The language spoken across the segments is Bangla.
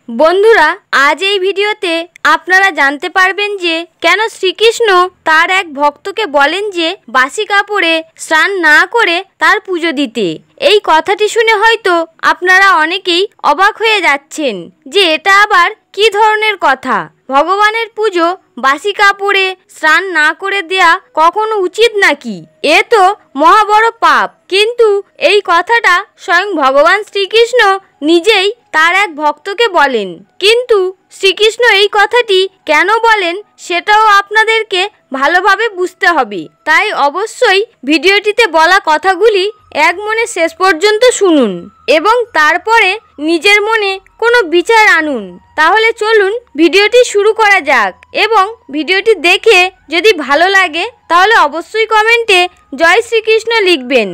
বন্ধুরা, আজ এই ভিডিওতে আপনারা জানতে পারবেন যে কেন শ্রীকৃষ্ণ তার এক ভক্তকে বলেন যে বাসি কাপড়ে স্নান না করে তার পুজো দিতে। এই কথাটি শুনে হয়তো আপনারা অনেকেই অবাক হয়ে যাচ্ছেন যে এটা আবার কি ধরনের কথা। ভগবানের পুজো বাসি কাপড়ে স্নান না করে দেয়া কখনো উচিত নাকি? এ তো মহা বড় পাপ। কিন্তু এই কথাটা স্বয়ং ভগবান শ্রীকৃষ্ণ নিজেই তার এক ভক্তকে বলেন। কিন্তু শ্রীকৃষ্ণ এই কথাটি কেন বলেন সেটাও আপনাদেরকে ভালোভাবে বুঝতে হবে। তাই অবশ্যই ভিডিওটিতে বলা কথাগুলি এক মনে শেষ পর্যন্ত শুনুন এবং তারপরে নিজের মনে কোনো বিচার আনুন। তাহলে চলুন ভিডিওটি শুরু করা যাক এবং ভিডিওটি দেখে যদি ভালো লাগে তাহলে অবশ্যই কমেন্টে জয় শ্রীকৃষ্ণ লিখবেন।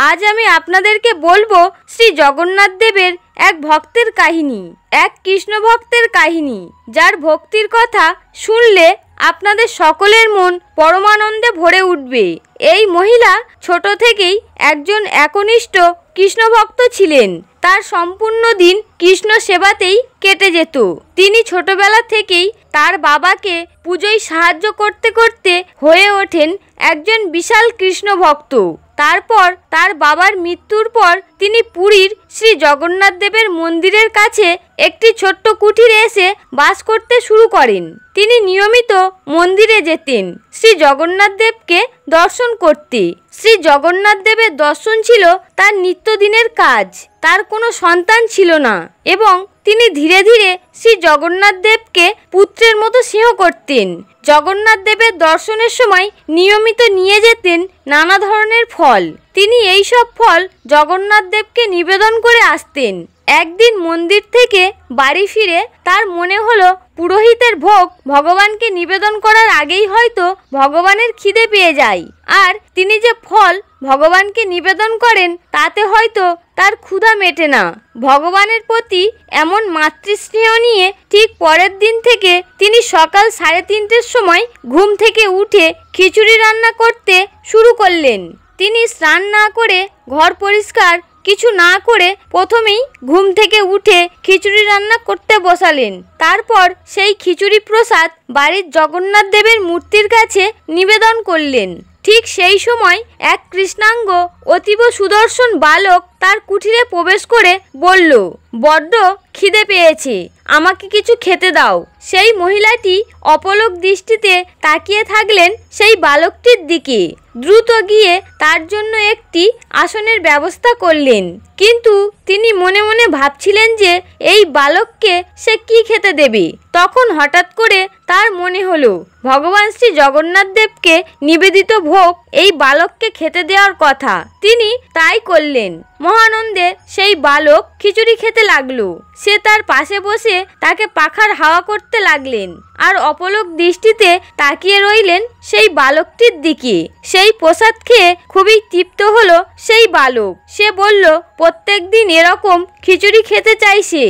আজ আমি আপনাদেরকে বলবো শ্রী জগন্নাথ দেবের এক ভক্তের কাহিনী, এক কৃষ্ণ ভক্তের কাহিনী, যার ভক্তির কথা শুনলে আপনাদের সকলের মন পরমানন্দে ভরে উঠবে। এই মহিলা ছোট থেকেই একজন একনিষ্ঠ কৃষ্ণ ভক্ত ছিলেন। তার সম্পূর্ণ দিন কৃষ্ণ সেবাতেই কেটে যেত। তিনি ছোটবেলা থেকেই তার বাবাকে পুজোয় সাহায্য করতে করতে হয়ে ওঠেন একজন বিশাল কৃষ্ণ ভক্ত। তারপর তার বাবার মৃত্যুর পর তিনি পুরীর শ্রী জগন্নাথ দেবের মন্দিরের কাছে একটি ছোট্ট কুঠিরে এসে বাস করতে শুরু করেন। তিনি নিয়মিত মন্দিরে যেতেন শ্রী জগন্নাথ দেবকে দর্শন করতে। শ্রী জগন্নাথ দেবের দর্শন ছিল তার নিত্যদিনের কাজ। তার কোনো সন্তান ছিল না এবং তিনি ধীরে ধীরে শ্রী জগন্নাথ দেবকে পুত্রের মতো স্নেহ করতেন। জগন্নাথ দেবের দর্শনের সময় নিয়মিত নিয়ে যেতেন নানা ধরনের ফল। তিনি এই সব ফল জগন্নাথ দেবকে নিবেদন করে আসতেন। একদিন মন্দির থেকে বাড়ি ফিরে তার মনে হলো পুরোহিতের ভোগ ভগবানকে নিবেদন করার আগেই হয়তো ভগবানের খিদে পেয়ে যায়, আর তিনি যে ফল ভগবানকে নিবেদন করেন তাতে হয়তো তার ক্ষুধা মেটে না। ভগবানের প্রতি এমন মাতৃস্নেহ নিয়ে ঠিক পরের দিন থেকে তিনি সকাল 3:30-র সময় ঘুম থেকে উঠে খিচুড়ি রান্না করতে শুরু করলেন। তিনি স্নান না করে ঘর পরিষ্কার কিছু না করে প্রথমেই ঘুম থেকে উঠে খিচুড়ি রান্না করতে বসালেন। তারপর সেই খিচুড়ি প্রসাদ বাড়ির জগন্নাথ দেবের মূর্তির কাছে নিবেদন করলেন। ঠিক সেই সময় এক কৃষ্ণাঙ্গ অতীব সুদর্শন বালক তার কুঠিরে প্রবেশ করে বলল, বড্ড খিদে পেয়েছে, আমাকে কিছু খেতে দাও। সেই মহিলাটি অপলক দৃষ্টিতে তাকিয়ে থাকলেন সেই বালকটির দিকে। দ্রুত গিয়ে তার জন্য একটি আসনের ব্যবস্থা করলেন। কিন্তু তিনি মনে মনে ভাবছিলেন যে এই বালককে সে কি খেতে দেবে। তখন হঠাৎ করে তার মনে হলো ভগবান শ্রী জগন্নাথ দেবকে নিবেদিত ভোগ এই বালককে খেতে দেওয়ার কথা। তিনি তাই করলেন। মহানন্দে সেই বালক খিচুড়ি খেতে লাগলো। সে তার পাশে বসে তাকে পাখার হাওয়া করতে লাগলেন আর অপলক দৃষ্টিতে তাকিয়ে রইলেন সেই বালকটির দিকে। সেই প্রসাদ খেয়ে খুবই তৃপ্ত হলো সেই বালক। সে বলল প্রত্যেক দিন এরকম খিচুড়ি খেতে চাইছে।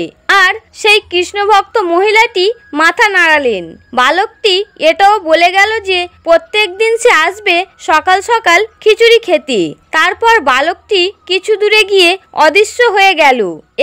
আর সেই কৃষ্ণভক্ত মহিলাটি মাথা নাড়ালেন। বালকটি এটাও বলে গেল যে প্রত্যেক দিন সে আসবে সকাল সকাল খিচুড়ি খেতে। তারপর বালকটি কিছু দূরে গিয়ে অদৃশ্য হয়ে গেল।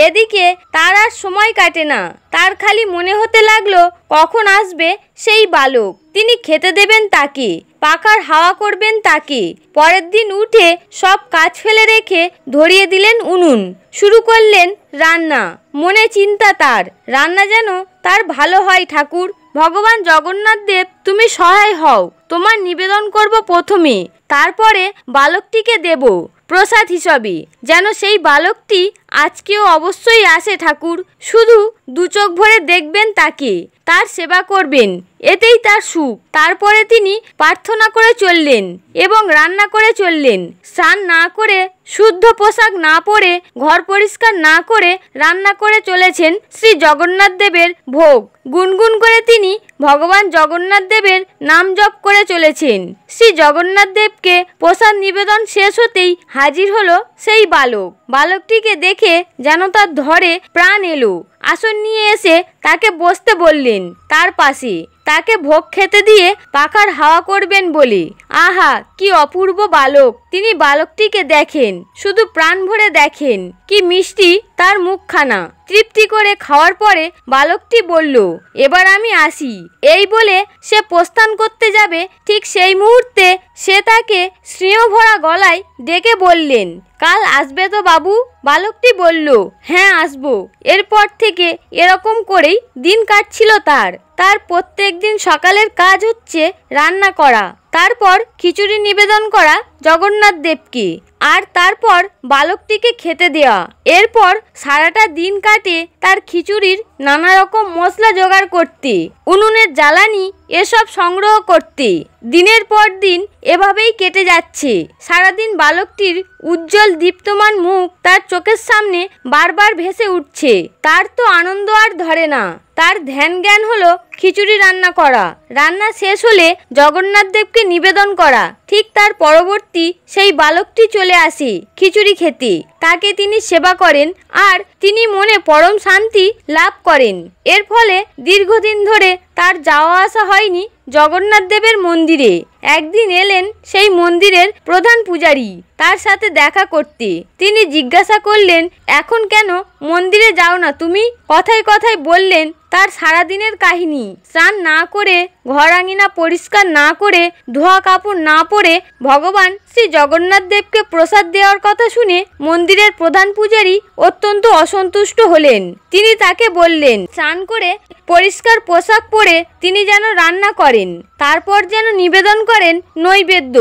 এদিকে তার আর সময় কাটে না। তার খালি মনে হতে লাগলো কখন আসবে সেই বালক। তিনি খেতে দেবেন তাকে, পাখার হাওয়া করবেন তাকে। পরের দিন উঠে সব কাজ ফেলে রেখে ধরিয়ে দিলেন উনুন। শুরু করলেন রান্না। মনে চিন্তা তার, রান্না যেন তার ভালো হয় ঠাকুর। ভগবান জগন্নাথ দেব তুমি সহায় হও। তোমার নিবেদন করব প্রথমে, তারপরে বালকটিকে দেব প্রসাদ হিসাবে। যেন সেই বালকটি আজকেও অবশ্যই আসে ঠাকুর। শুধু দু চোখ ভরে দেখবেন তাকে, তার সেবা করবেন, এতেই তার সুখ। তারপরে তিনি প্রার্থনা করে চললেন এবং রান্না করে চললেন। স্নান না করে, শুদ্ধ পোশাক না পরে, ঘর পরিষ্কার না করে রান্না করে চলেছেন শ্রী জগন্নাথ দেবের ভোগ। গুনগুন করে তিনি ভগবান জগন্নাথ দেবের নাম জপ করে চলেছেন। শ্রী জগন্নাথ দেবকে প্রসাদ নিবেদন শেষ হতেই হাজির হলো সেই বালক। বালকটিকে দেখে যেন তার ধরে প্রাণ এলো। আসন নিয়ে এসে তাকে বসতে বললেন তার পাশে। তাকে ভোগ খেতে দিয়ে পাখার হাওয়া করবেন বলে। আহা, কি অপূর্ব বালক! তিনি বালকটিকে দেখেন, শুধু প্রাণ ভরে দেখেন। কি মিষ্টি তার মুখখানা। তৃপ্তি করে খাওয়ার পরে বালকটি বলল, এবার আমি আসি। এই বলে সে প্রস্থান করতে যাবে, ঠিক সেই মুহূর্তে সে তাকে স্নেহ ভরা গলায় ডেকে বললেন, কাল আসবে তো বাবু? বালকটি বলল, হ্যাঁ আসবো। এরপর থেকে এরকম করেই দিন কাটছিল তার প্রত্যেক দিন সকালের কাজ হচ্ছে রান্না করা, তারপর খিচুড়ি নিবেদন করা জগন্নাথ দেবকে, আর তারপর বালকটিকে খেতে দেওয়া। এরপর সারাটা দিন কাটে তার খিচুড়ির নানা রকম মশলা জোগাড় করতে, উনুনের জ্বালানি এসব সংগ্রহ করতে। দিনের পর দিন এভাবেই কেটে যাচ্ছে। সারাদিন বালকটির উজ্জ্বল দীপ্তমান মুখ তার চোখের সামনে বারবার ভেসে উঠছে। তার তো আনন্দ আর ধরে না। তার ধ্যান জ্ঞান হলো খিচুড়ি রান্না করা। রান্না শেষ হলে জগন্নাথ দেবকে নিবেদন করা। ঠিক তার পরবর্তী সেই বালকটি চলে আসে খিচুড়ি খেতে। তাকে তিনি সেবা করেন আর তিনি মনে পরম শান্তি লাভ করেন। এর ফলে দীর্ঘদিন ধরে তার যাওয়া আসা হয়নি জগন্নাথ দেবের মন্দিরে। একদিন এলেন সেই মন্দিরের প্রধান পূজারী তার সাথে দেখা করতে। তিনি জিজ্ঞাসা করলেন, এখন কেন মন্দিরে যাও না তুমি? কথায় কথায় বললেন তার সারাদিনের কাহিনী। স্নান না করে, ঘর আঙিনা পরিষ্কার না করে, ধোয়া কাপড় না পরে ভগবান শ্রী জগন্নাথ দেবকে প্রসাদ দেওয়ার কথা শুনে মন্দিরের প্রধান পূজারী অত্যন্ত অসন্তুষ্ট হলেন। তিনি তাকে বললেন, স্নান করে পরিষ্কার পোশাক পরে তিনি যেন রান্না করেন, তারপর যেন নিবেদন করেন নৈবেদ্য।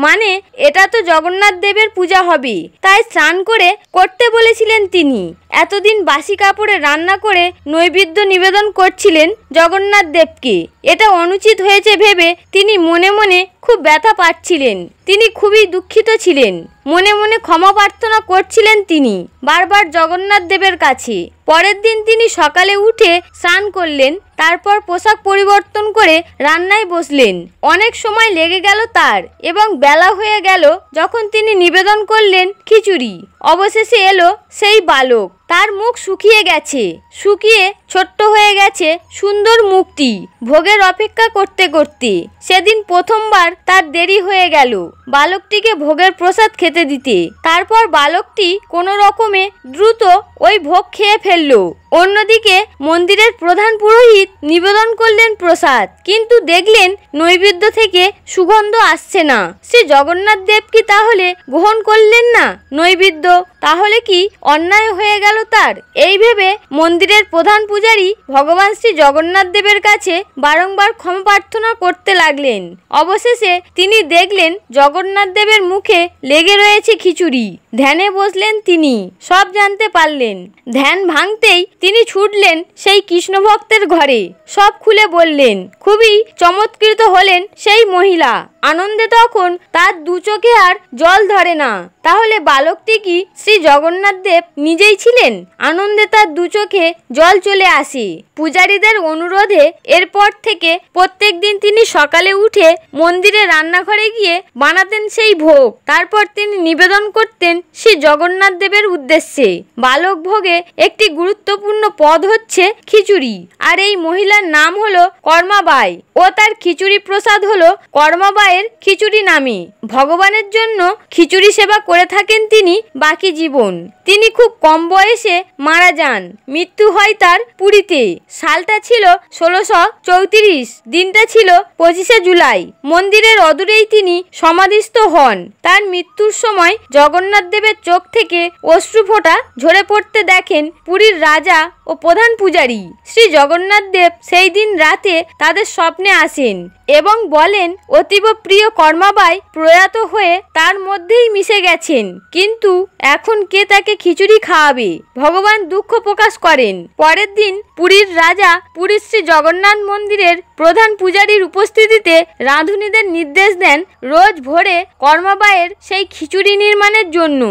মানে এটা তো জগন্নাথ দেবের পূজা হবে, তাই স্নান করে করতে বলেছিলেন তিনি। এতদিন বাসি কাপড়ে রান্না করে নৈবেদ্য নিবেদন করছিলেন জগন্নাথ দেবকে। এটা অনুচিত হয়েছে ভেবে তিনি মনে মনে খুব ব্যথা পাচ্ছিলেন। তিনি খুবই দুঃখিত ছিলেন। মনে মনে ক্ষমা প্রার্থনা করছিলেন তিনি বারবার জগন্নাথ দেবের কাছে। পরের দিন তিনি সকালে উঠে স্নান করলেন, তারপর পোশাক পরিবর্তন করে রান্নায় বসলেন। অনেক সময় লেগে গেল তার এবং বেলা হয়ে গেল যখন তিনি নিবেদন করলেন খিচুড়ি। অবশেষে এলো সেই বালক। তার মুখ শুকিয়ে গেছে, শুকিয়ে ছোট্ট হয়ে গেছে সুন্দর মুখটি। ভোগের অপেক্ষা করতে করতে সেদিন প্রথমবার তার দেরি হয়ে গেল বালকটিকে ভোগের প্রসাদ খেতে দিতে। তারপর বালকটি কোনো রকমে দ্রুত ওই ভোগ খেয়ে ফেললো। অন্যদিকে মন্দিরের প্রধান পুরোহিত নিবেদন করলেন প্রসাদ, কিন্তু দেখলেন নৈবেদ্য থেকে সুগন্ধ আসছে না। শ্রী জগন্নাথ দেব কি তাহলে গ্রহণ করলেন না নৈবেদ্য? তাহলে কি অন্যায় হয়ে গেল তার? এই ভেবে মন্দিরের প্রধান পূজারী ভগবান শ্রী জগন্নাথ দেবের কাছে বারংবার ক্ষমা প্রার্থনা করতে লাগলেন। অবশেষে তিনি দেখলেন জগন্নাথ দেবের মুখে লেগে রয়েছে খিচুড়ি। ধ্যানে বসলেন তিনি, সব জানতে পারলেন। ধ্যান ভাঙতেই তিনি ছুটলেন সেই কৃষ্ণ ভক্তের ঘরে, সব খুলে বললেন। খুবই চমৎকৃত হলেন সেই মহিলা। আনন্দে তখন তার দু চোখে আর জল ধরে না। তাহলে বালকটি কি শ্রী জগন্নাথ দেব নিজেই ছিলেন? আনন্দে তার দু চোখে জল চলে আসে। পূজারীদের অনুরোধে এরপর থেকে প্রত্যেক দিন তিনি সকালে উঠে মন্দিরে রান্নাঘরে গিয়ে বানাতেন সেই ভোগ, তারপর তিনি নিবেদন করতেন শ্রী জগন্নাথ দেবের উদ্দেশ্যে। বালক ভোগে একটি গুরুত্বপূর্ণ পদ হচ্ছে খিচুড়ি, আর এই মহিলার নাম হলো কর্মাবাই ও তার খিচুড়ি প্রসাদ হলো কর্মাবাইয়ের খিচুড়ি নামে। ভগবানের জন্য খিচুড়ি সেবা করে থাকেন তিনি বাকি জীবন। তিনি খুব কম বয়সে মারা যান। মৃত্যু হয় তার পুরীতে। সালটা ছিল 1634, দিনটা ছিল 25শে জুলাই। মন্দিরের অদূরেই তিনি সমাধিস্থ হন। তার মৃত্যুর সময় জগন্নাথ দেবের চোখ থেকে অশ্রুফোঁটা ঝরে পড়তে দেখেন পুরীর রাজা ও প্রধান পূজারী। শ্রী জগন্নাথ দেব সেই দিন রাতে তাদের স্বপ্নে আসেন এবং বলেন অতীব প্রিয় কর্মাবাই প্রয়াত হয়ে তার মধ্যেই মিশে গেছেন, কিন্তু এখন কে তাকে খিচুড়ি খাওয়াবে? ভগবান দুঃখ প্রকাশ করেন। পরের দিন পুরীর রাজা পুরীর শ্রী জগন্নাথ মন্দিরের প্রধান পূজারীর উপস্থিতিতে রাঁধুনিদের নির্দেশ দেন রোজ ভোরে কর্মাবাইয়ের সেই খিচুড়ি নির্মাণের জন্য।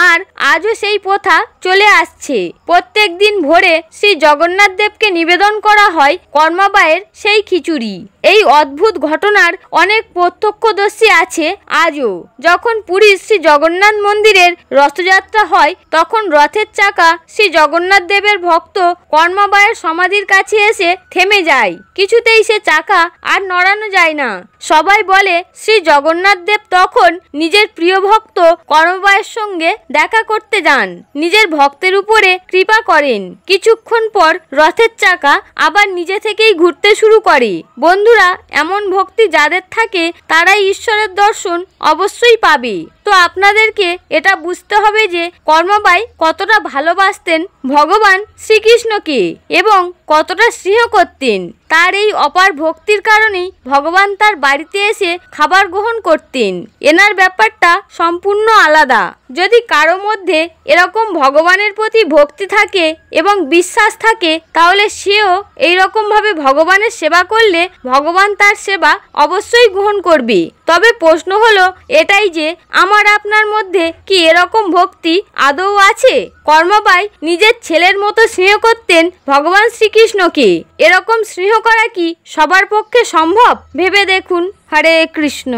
আর আজও সেই প্রথা চলে আসছে। প্রত্যেক দিন ভোরে শ্রী জগন্নাথ দেবকে নিবেদন করা হয় কর্মাবাইয়ের সেই খিচুড়ি। এই অদ্ভুত ঘটনার অনেক প্রত্যক্ষদর্শী আছে আজও। যখন পুরীর শ্রী জগন্নাথ মন্দিরের রথযাত্রা হয় তখন রথের চাকা শ্রী জগন্নাথ দেবের ভক্ত কর্মাবাইয়ের সমাধির কাছে এসে থেমে যায়। কিছুতেই সে চাকা আর নড়ানো যায় না। সবাই বলে শ্রী জগন্নাথ দেব তখন নিজের প্রিয় ভক্ত কর্মবাইয়ের সঙ্গে দেখা করতে যান, নিজের ভক্তের উপরে কৃপা করেন। কিছুক্ষণ পর রথের চাকা আবার নিজে থেকেই ঘুরতে শুরু করে। বন্ধুরা, এমন ভক্তি যাদের থাকে তারাই ঈশ্বরের দর্শন অবশ্যই পাবে। তো আপনাদেরকে এটা বুঝতে হবে যে কর্মবাই কতটা ভালোবাসতেন ভগবান শ্রীকৃষ্ণকে এবং কতটা স্নেহ করতেন। তার এই অপার ভক্তির কারণেই ভগবান তার বাড়িতে এসে খাবার গ্রহণ করতেন। এনার ব্যাপারটা সম্পূর্ণ আলাদা। যদি কারো মধ্যে এরকম ভগবানের প্রতি ভক্তি থাকে এবং বিশ্বাস থাকে, তাহলে সেও এইরকমভাবে ভগবানের সেবা করলে ভগবান তার সেবা অবশ্যই গ্রহণ করবে। তবে প্রশ্ন হলো এটাই যে আমার আপনার মধ্যে কি এরকম ভক্তি আদৌ আছে? কর্মবাই নিজের ছেলের মতো স্নেহ করতেন ভগবান শ্রীকৃষ্ণকে। এরকম স্নেহ করা কি সবার পক্ষে সম্ভব? ভেবে দেখুন। হরে কৃষ্ণ।